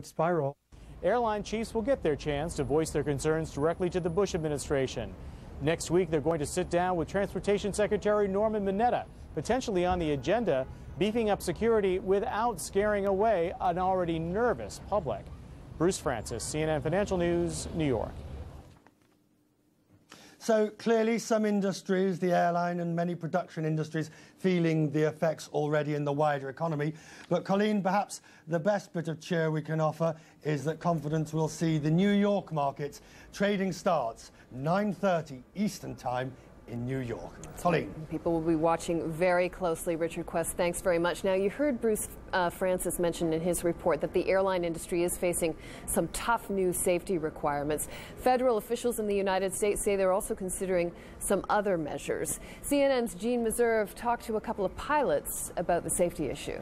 spiral. Airline chiefs will get their chance to voice their concerns directly to the Bush administration. Next week, they're going to sit down with Transportation Secretary Norman Mineta, potentially on the agenda, beefing up security without scaring away an already nervous public. Bruce Francis, CNN Financial News, New York. So clearly some industries, the airline and many production industries, feeling the effects already in the wider economy. But Colleen, perhaps the best bit of cheer we can offer is that confidence will see the New York markets trading starts 9:30 Eastern Time in New York. Colleen. People will be watching very closely. Richard Quest, thanks very much. Now, you heard Bruce Francis mention in his report that the airline industry is facing some tough new safety requirements. Federal officials in the United States say they're also considering some other measures. CNN's Jean Meserve talked to a couple of pilots about the safety issue.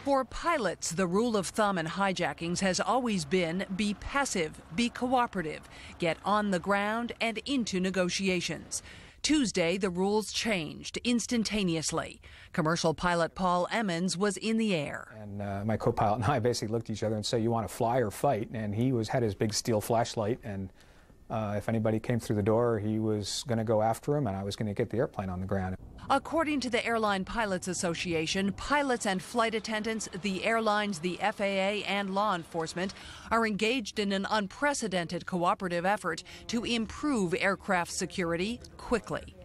For pilots, the rule of thumb in hijackings has always been be passive, be cooperative, get on the ground and into negotiations. Tuesday, the rules changed instantaneously. Commercial pilot Paul Emmons was in the air. And my co-pilot and I basically looked at each other and said, "You want to fly or fight?" And he had his big steel flashlight, and if anybody came through the door, he was going to go after him, and I was going to get the airplane on the ground. According to the Airline Pilots Association, pilots and flight attendants, the airlines, the FAA, and law enforcement are engaged in an unprecedented cooperative effort to improve aircraft security quickly.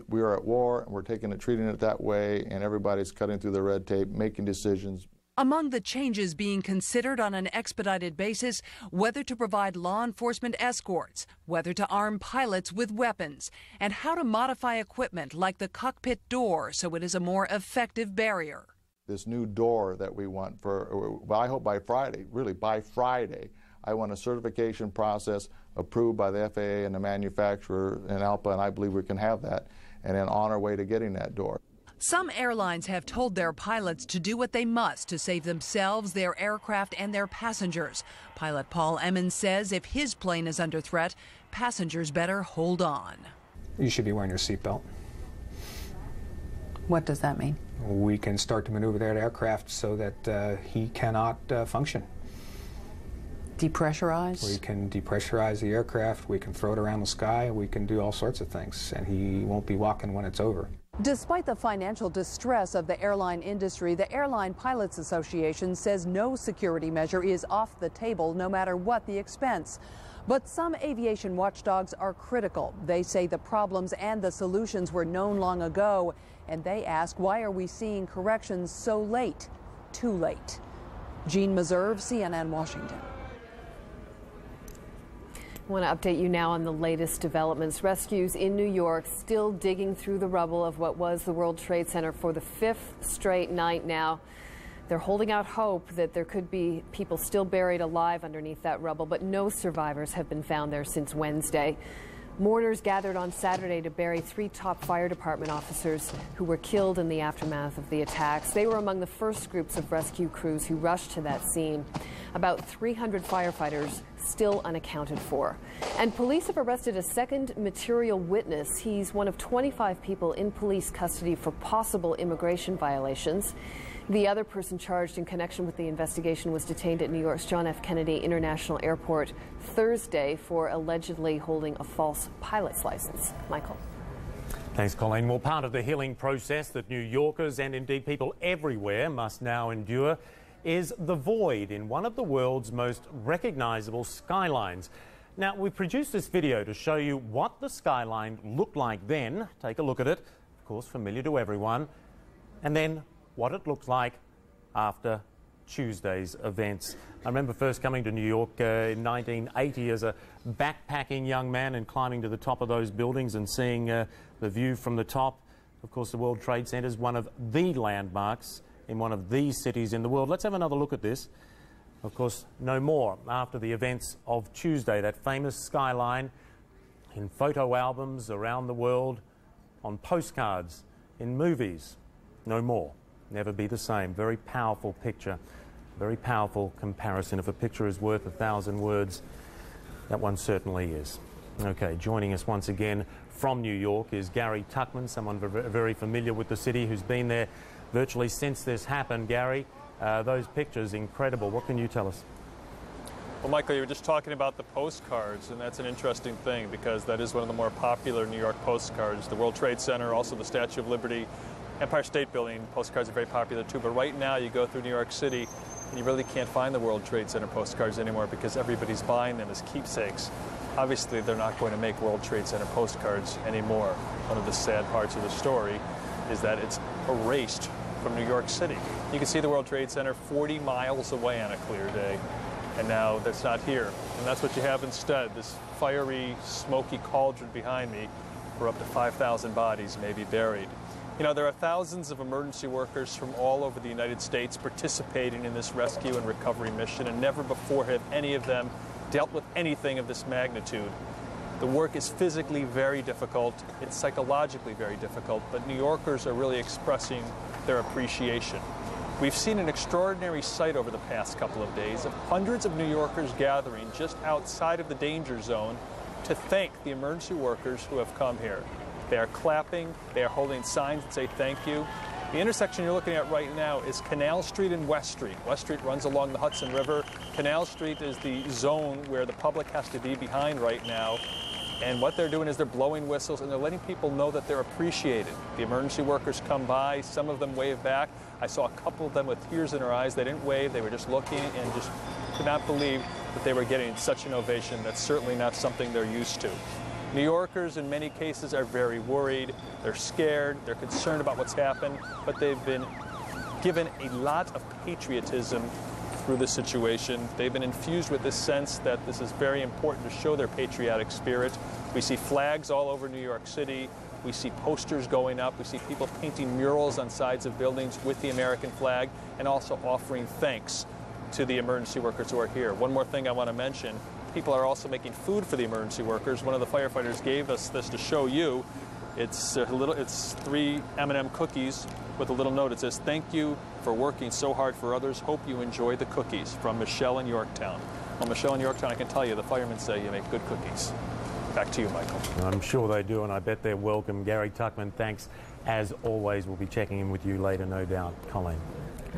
We are at war, and we're treating it that way, and everybody's cutting through the red tape, making decisions. Among the changes being considered on an expedited basis, whether to provide law enforcement escorts, whether to arm pilots with weapons, and how to modify equipment like the cockpit door so it is a more effective barrier. This new door that we want I hope by Friday, really by Friday, I want a certification process approved by the FAA and the manufacturer in ALPA, and I believe we can have that, and then on our way to getting that door. Some airlines have told their pilots to do what they must to save themselves, their aircraft, and their passengers. Pilot Paul Emmons says if his plane is under threat, passengers better hold on. You should be wearing your seatbelt. What does that mean? We can start to maneuver that aircraft so that he cannot function. Depressurize? We can depressurize the aircraft, we can throw it around the sky, we can do all sorts of things, and he won't be walking when it's over. Despite the financial distress of the airline industry, the Airline Pilots Association says no security measure is off the table, no matter what the expense. But some aviation watchdogs are critical. They say the problems and the solutions were known long ago, and they ask, why are we seeing corrections so late? Too late. Jean Meserve, CNN, Washington. I want to update you now on the latest developments. Rescues in New York still digging through the rubble of what was the World Trade Center for the 5th straight night now. They're holding out hope that there could be people still buried alive underneath that rubble, but no survivors have been found there since Wednesday. Mourners gathered on Saturday to bury 3 top fire department officers who were killed in the aftermath of the attacks. They were among the first groups of rescue crews who rushed to that scene. About 300 firefighters still unaccounted for. And police have arrested a second material witness. He's one of 25 people in police custody for possible immigration violations. The other person charged in connection with the investigation was detained at New York's John F. Kennedy International Airport Thursday for allegedly holding a false pilot's license. Michael. Thanks, Colleen. Well, part of the healing process that New Yorkers and indeed people everywhere must now endure is the void in one of the world's most recognisable skylines. Now, we produced this video to show you what the skyline looked like then. Take a look at it. Of course, familiar to everyone. And then what it looks like after Tuesday's events. I remember first coming to New York in 1980 as a backpacking young man and climbing to the top of those buildings and seeing the view from the top. Of course, the World Trade Center is one of the landmarks in one of these cities in the world. Let's have another look at this. Of course, no more after the events of Tuesday. That famous skyline in photo albums around the world, on postcards, in movies. No more. Never be the same. Very powerful picture. Very powerful comparison. If a picture is worth 1,000 words, that one certainly is. Okay, joining us once again from New York is Gary Tuchman, someone very familiar with the city who's been there virtually since this happened. Gary, Those pictures, incredible. What can you tell us? Well, Michael, you were just talking about the postcards, and that's an interesting thing because that is one of the more popular New York postcards. The World Trade Center, also the Statue of Liberty, Empire State Building postcards are very popular too. But right now you go through New York City and you really can't find the World Trade Center postcards anymore because everybody's buying them as keepsakes. Obviously, they're not going to make World Trade Center postcards anymore. One of the sad parts of the story is that it's erased from New York City. You can see the World Trade Center 40 miles away on a clear day. And now that's not here. And that's what you have instead, this fiery, smoky cauldron behind me where up to 5,000 bodies may be buried. You know, there are thousands of emergency workers from all over the United States participating in this rescue and recovery mission, and never before have any of them dealt with anything of this magnitude. The work is physically very difficult, it's psychologically very difficult, but New Yorkers are really expressing their appreciation. We've seen an extraordinary sight over the past couple of days of hundreds of New Yorkers gathering just outside of the danger zone to thank the emergency workers who have come here. They are clapping, they are holding signs that say thank you. The intersection you're looking at right now is Canal Street and West Street. West Street runs along the Hudson River. Canal Street is the zone where the public has to be behind right now. And what they're doing is they're blowing whistles and they're letting people know that they're appreciated. The emergency workers come by, some of them wave back. I saw a couple of them with tears in their eyes. They didn't wave, they were just looking and just could not believe that they were getting such an ovation. That's certainly not something they're used to. New Yorkers in many cases are very worried, they're scared, they're concerned about what's happened, but they've been given a lot of patriotism through this situation. They've been infused with this sense that this is very important to show their patriotic spirit. We see flags all over New York City. We see posters going up. We see people painting murals on sides of buildings with the American flag and also offering thanks to the emergency workers who are here. One more thing I want to mention. People are also making food for the emergency workers. One of the firefighters gave us this to show you. It's 3 M&M cookies with a little note. It says, "Thank you for working so hard for others. Hope you enjoy the cookies," from Michelle in Yorktown. Well, Michelle in Yorktown, I can tell you, the firemen say you make good cookies. Back to you, Michael. I'm sure they do, and I bet they're welcome. Gary Tuchman, thanks. As always, we'll be checking in with you later, no doubt. Colleen.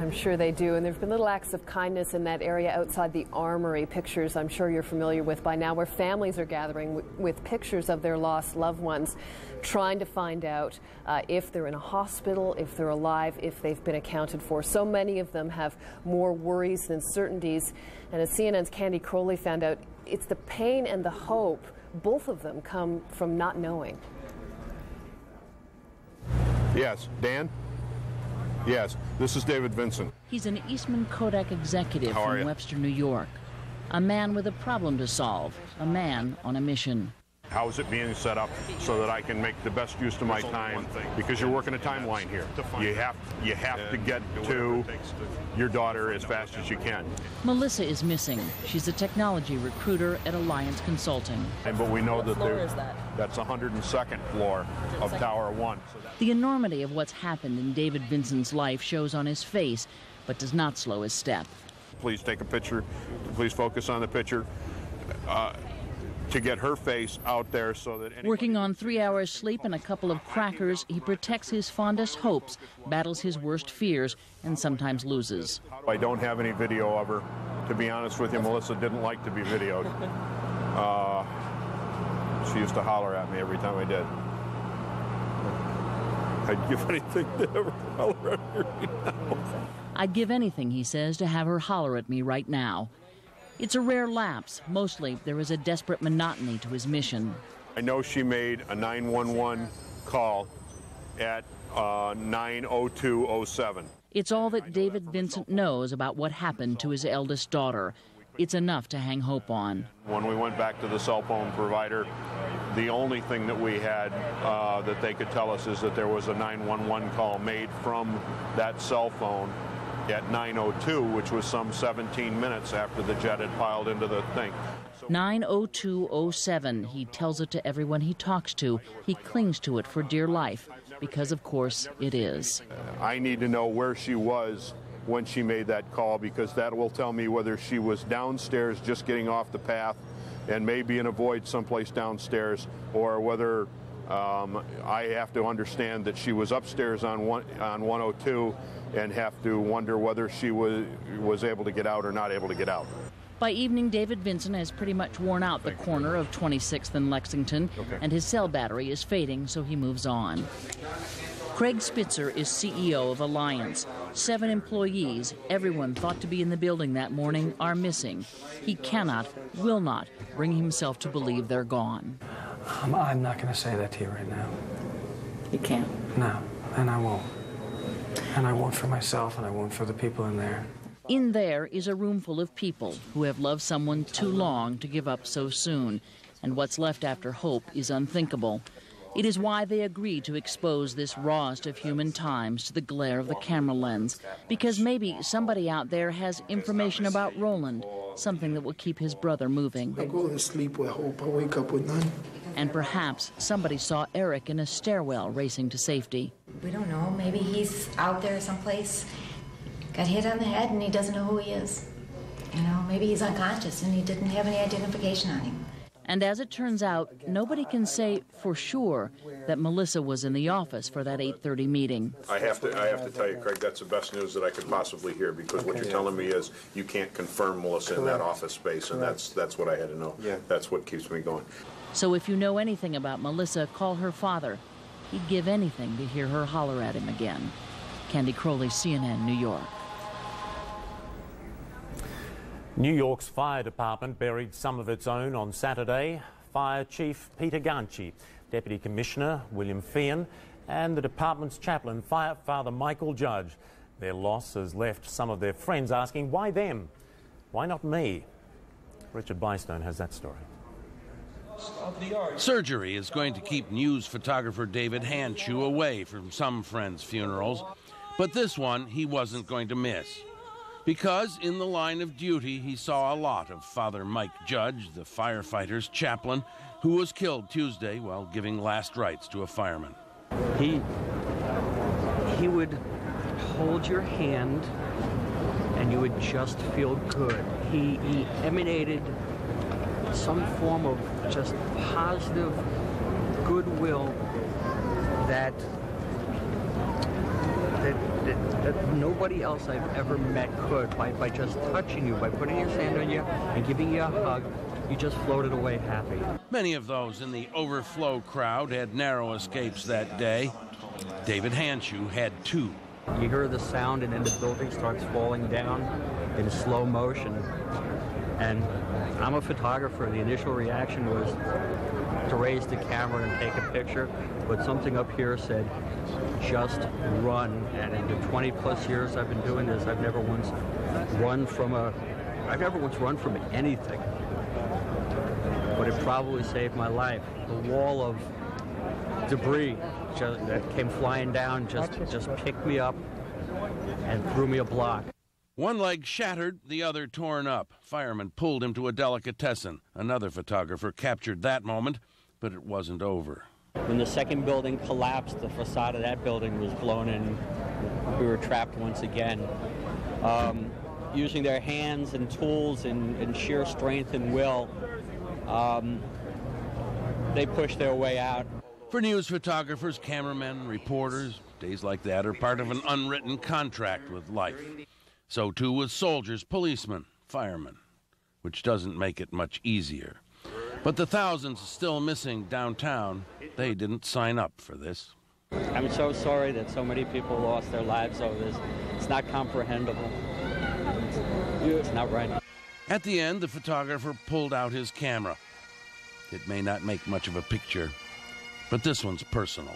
I'm sure they do, and there have been little acts of kindness in that area outside the Armory. Pictures I'm sure you're familiar with by now, where families are gathering with pictures of their lost loved ones, trying to find out if they're in a hospital, if they're alive, if they've been accounted for. So many of them have more worries than certainties, and as CNN's Candy Crowley found out, it's the pain and the hope, both of them come from not knowing. Yes, Dan? Yes, this is David Vincent. He's an Eastman Kodak executive from Webster, New York. A man with a problem to solve, a man on a mission. How is it being set up so that I can make the best use of my time? Because you're working a timeline here. You have to get to your daughter as fast as you can. Melissa is missing. She's a technology recruiter at Alliance Consulting. But we know that that's 102nd floor of Tower 1. The enormity of what's happened in David Vincent's life shows on his face, but does not slow his step. Please take a picture. Please focus on the picture. To get her face out there so that working on 3 hours sleep and a couple of crackers, he protects his fondest hopes, battles his worst fears, and sometimes loses. I don't have any video of her. To be honest with you, Melissa didn't like to be videoed. She used to holler at me every time I did. I'd give anything to have her holler at me right now. I'd give anything, he says, to have her holler at me right now. It's a rare lapse. Mostly, there is a desperate monotony to his mission. I know she made a 911 call at 9:02:07. It's all that David Vincent knows about what happened to his eldest daughter. It's enough to hang hope on. When we went back to the cell phone provider, the only thing that we had that they could tell us is that there was a 911 call made from that cell phone at 9:02, which was some 17 minutes after the jet had piled into the thing. 9:02:07. He tells it to everyone he talks to. He clings to it for dear life, because of course it is. I need to know where she was when she made that call, because that will tell me whether she was downstairs just getting off the path and maybe in a void someplace downstairs, or whether I have to understand that she was upstairs on 102 and have to wonder whether she was able to get out or not able to get out. By evening, David Vinson has pretty much worn out the corner of 26th and Lexington, and his cell battery is fading, so he moves on. Craig Spitzer is CEO of Alliance. 7 employees, everyone thought to be in the building that morning, are missing. He cannot, will not, bring himself to believe they're gone. I'm not going to say that to you right now. You can't? No, and I won't. And I won't for myself, and I won't for the people in there. In there is a room full of people who have loved someone too long to give up so soon, and what's left after hope is unthinkable. It is why they agreed to expose this rawest of human times to the glare of the camera lens, because maybe somebody out there has information about Roland, something that will keep his brother moving. I go to sleep with hope, I wake up with none. And perhaps somebody saw Eric in a stairwell racing to safety. We don't know. Maybe he's out there someplace, got hit on the head, and he doesn't know who he is. You know, maybe he's unconscious and he didn't have any identification on him. And as it turns out, nobody can say for sure that Melissa was in the office for that 8:30 meeting. I have to tell you, Craig, that's the best news that I could possibly hear, because what you're telling me is you can't confirm Melissa in that office space, and that's what I had to know. That's what keeps me going. So if you know anything about Melissa, call her father. He'd give anything to hear her holler at him again. Candy Crowley, CNN, New York. New York's fire department buried some of its own on Saturday. Fire Chief Peter Ganci, Deputy Commissioner William Feehan, and the department's chaplain, Father Michael Judge. Their loss has left some of their friends asking, why them? Why not me? Richard Blystone has that story. Surgery is going to keep news photographer David Handschuh away from some friends' funerals, but this one he wasn't going to miss. Because in the line of duty, he saw a lot of Father Mike Judge, the firefighter's chaplain, who was killed Tuesday while giving last rites to a fireman. He would hold your hand and you would just feel good. He emanated some form of just positive goodwill that nobody else I've ever met could. By just touching you, by putting his hand on you and giving you a hug, you just floated away happy. Many of those in the overflow crowd had narrow escapes that day. David Handschuh had 2. You hear the sound and then the building starts falling down in slow motion. And I'm a photographer. The initial reaction was to raise the camera and take a picture, but something up here said, just run. And in the 20+ years I've been doing this, I've never once run from anything. But it probably saved my life. The wall of debris that came flying down just picked me up and threw me a block. One leg shattered, the other torn up. Firemen pulled him to a delicatessen. Another photographer captured that moment, but it wasn't over. When the second building collapsed, the facade of that building was blown in. We were trapped once again. Using their hands and tools and sheer strength and will, they pushed their way out. For news photographers, cameramen, reporters, days like that are part of an unwritten contract with life. So too with soldiers, policemen, firemen, which doesn't make it much easier. But the thousands still missing downtown, they didn't sign up for this. I'm so sorry that so many people lost their lives over this. It's not comprehensible. It's not right. At the end, the photographer pulled out his camera. It may not make much of a picture, but this one's personal.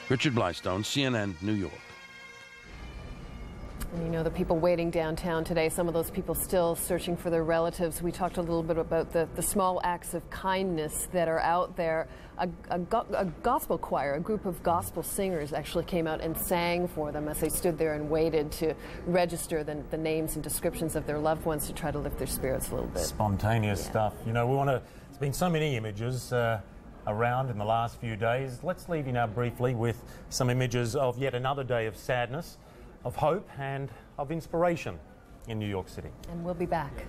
Richard Blystone, CNN, New York. And you know, the people waiting downtown today, some of those people still searching for their relatives. We talked a little bit about the small acts of kindness that are out there. A gospel choir, a group of gospel singers actually came out and sang for them as they stood there and waited to register the names and descriptions of their loved ones to try to lift their spirits a little bit. Spontaneous stuff. You know, there's been so many images around in the last few days. Let's leave you now briefly with some images of yet another day of sadness, of hope and of inspiration in New York City. And we'll be back.